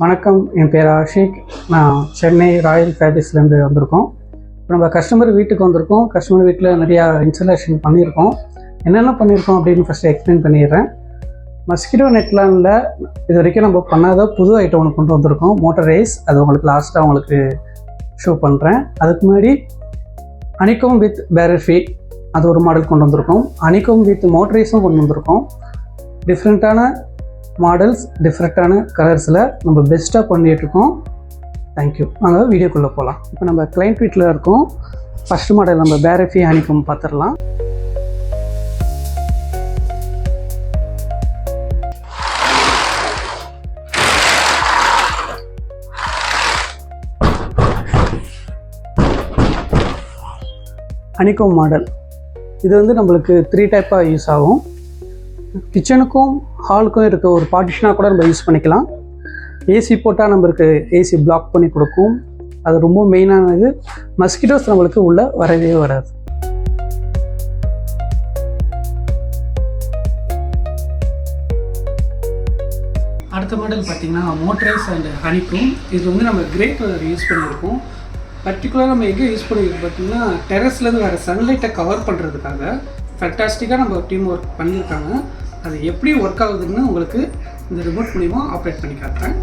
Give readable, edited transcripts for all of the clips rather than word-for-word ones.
வணக்கம், என் பேர் ஆஷிக். நான் சென்னை ராயல் ஃபேப்ரிக்ஸ்லேருந்து வந்திருக்கோம். இப்போ நம்ம கஸ்டமர் வீட்டுக்கு வந்திருக்கோம். கஸ்டமர் வீட்டில் நிறையா இன்ஸ்டலேஷன் பண்ணியிருக்கோம். என்னென்ன பண்ணியிருக்கோம் அப்படின்னு ஃபஸ்ட்டு எக்ஸ்பிளைன் பண்ணிடுறேன். மஸ்கிட்டோ நெட்லானில் இது வரைக்கும் நம்ம பண்ணாத புது ஐட்டம் ஒன்று கொண்டு வந்திருக்கோம், மோட்டர் ரேஸ். அது உங்களுக்கு லாஸ்ட்டாக உங்களுக்கு ஷோ பண்ணுறேன். அதுக்கு முன்னாடி அனிகோம் வித் பேரர் ஃபீட், அது ஒரு மாடல் கொண்டு வந்திருக்கோம். அனிகோம் வித் மோட்டர் ரேஸும் கொண்டு வந்திருக்கோம். டிஃப்ரெண்ட்டான மாடல்ஸ், டிஃப்ரெண்ட்டான கலர்ஸில் நம்ம பெஸ்ட்டாக பண்ணிகிட்ருக்கோம். தேங்க்யூ. நாங்கள் வீடியோக்குள்ளே போகலாம். இப்போ நம்ம கிளைண்ட் வீட்டில் இருக்கோம். ஃபஸ்ட்டு மாடல் நம்ம பேரஃபி ஹனிகம் பார்த்துடலாம். ஹனிகம் மாடல் இது வந்து நம்மளுக்கு 3 டைப்பாக யூஸ் ஆகும். கிச்சனுக்கும் ஹாலுக்கும் இருக்க ஒரு பார்ட்டிஷனாக கூட நம்ம யூஸ் பண்ணிக்கலாம். ஏசி போட்டால் நம்மளுக்கு ஏசி பிளாக் பண்ணி கொடுக்கும். அது ரொம்ப மெயினானது. மஸ்கிட்டோஸ் நம்மளுக்கு உள்ளே வரவே வராது. அடுத்த மாடல் பார்த்திங்கன்னா மோட்டரைஸ் அண்ட் ஹனிகம். இது வந்து நம்ம கிரே கலர் யூஸ் பண்ணியிருக்கோம். பர்டிகுலராக நம்ம எங்கே யூஸ் பண்ணியிருக்கோம் பார்த்திங்கன்னா டெரஸ்லேருந்து வர சன்லைட்டை கவர் பண்ணுறதுக்காக ஃபேண்டாஸ்டிக்காக நம்ம டீம் ஒர்க் பண்ணியிருக்காங்க. அது எப்படி ஒர்க் ஆகுதுன்னு உங்களுக்கு இந்த ரிமோட் மூலிமா ஆப்ரேட் பண்ணி காட்டுறேன்.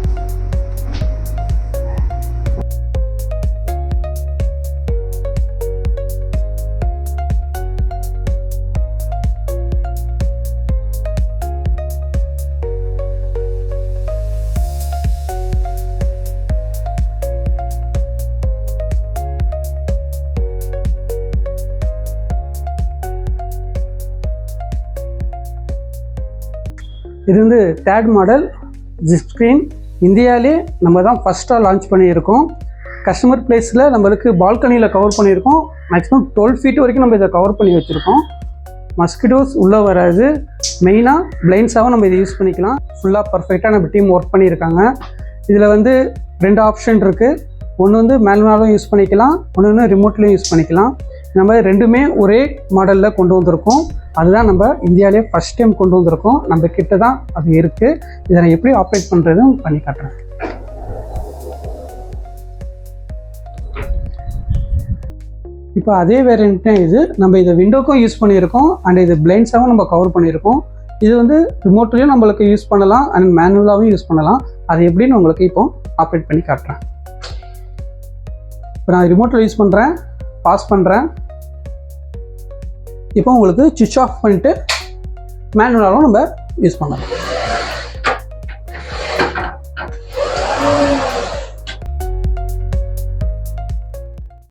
இது வந்து தேர்ட் மாடல் ஜிப் ஸ்க்ரீன். இந்தியாவிலே நம்ம தான் ஃபஸ்ட்டாக லான்ச் பண்ணியிருக்கோம். கஸ்டமர் பிளேஸில் நம்மளுக்கு பால்கனியில் கவர் பண்ணியிருக்கோம். மேக்ஸிமம் 12 ஃபீட் வரைக்கும் நம்ம இதை கவர் பண்ணி வச்சுருக்கோம். மஸ்கிட்டோஸ் உள்ளே வராது. மெயினாக பிளைண்ட்ஸாகவும் நம்ம இதை யூஸ் பண்ணிக்கலாம். ஃபுல்லாக பர்ஃபெக்டாக நம்ம டீம் ஒர்க் பண்ணியிருக்காங்க. இதில் வந்து 2 ஆப்ஷன் இருக்குது. ஒன்று வந்து மேனுவலாகவும் யூஸ் பண்ணிக்கலாம், ஒன்று ரிமோட்லேயும் யூஸ் பண்ணிக்கலாம். நம்ம ரெண்டுமே ஒரே மாடலில் கொண்டு வந்திருக்கோம். அதுதான் நம்ம இந்தியாவிலே ஃபஸ்ட் டைம் கொண்டு வந்திருக்கோம். நம்ம கிட்ட தான் அது இருக்குது. இதை நான் எப்படி ஆப்ரேட் பண்ணுறதும் பண்ணி காட்டுறேன். இப்போ அதே வேரியன்ட் இது. நம்ம இதை விண்டோக்கும் யூஸ் பண்ணியிருக்கோம் அண்ட் இது பிளைண்ட்ஸாகவும் நம்ம கவர் பண்ணியிருக்கோம். இது வந்து ரிமோட்லேயும் நம்மளுக்கு யூஸ் பண்ணலாம் அண்ட் மேனுவலாகவும் யூஸ் பண்ணலாம். அது எப்படின்னு உங்களுக்கு இப்போ ஆப்ரேட் பண்ணி காட்டுறேன். இப்போ நான் ரிமோட்டில் யூஸ் பண்ணுறேன், பாஸ் பண்ணுறேன். இப்போ உங்களுக்கு சுவிட்ச் ஆஃப் பண்ணிவிட்டு மேனுவலாகவும் நம்ம யூஸ் பண்ணலாம்.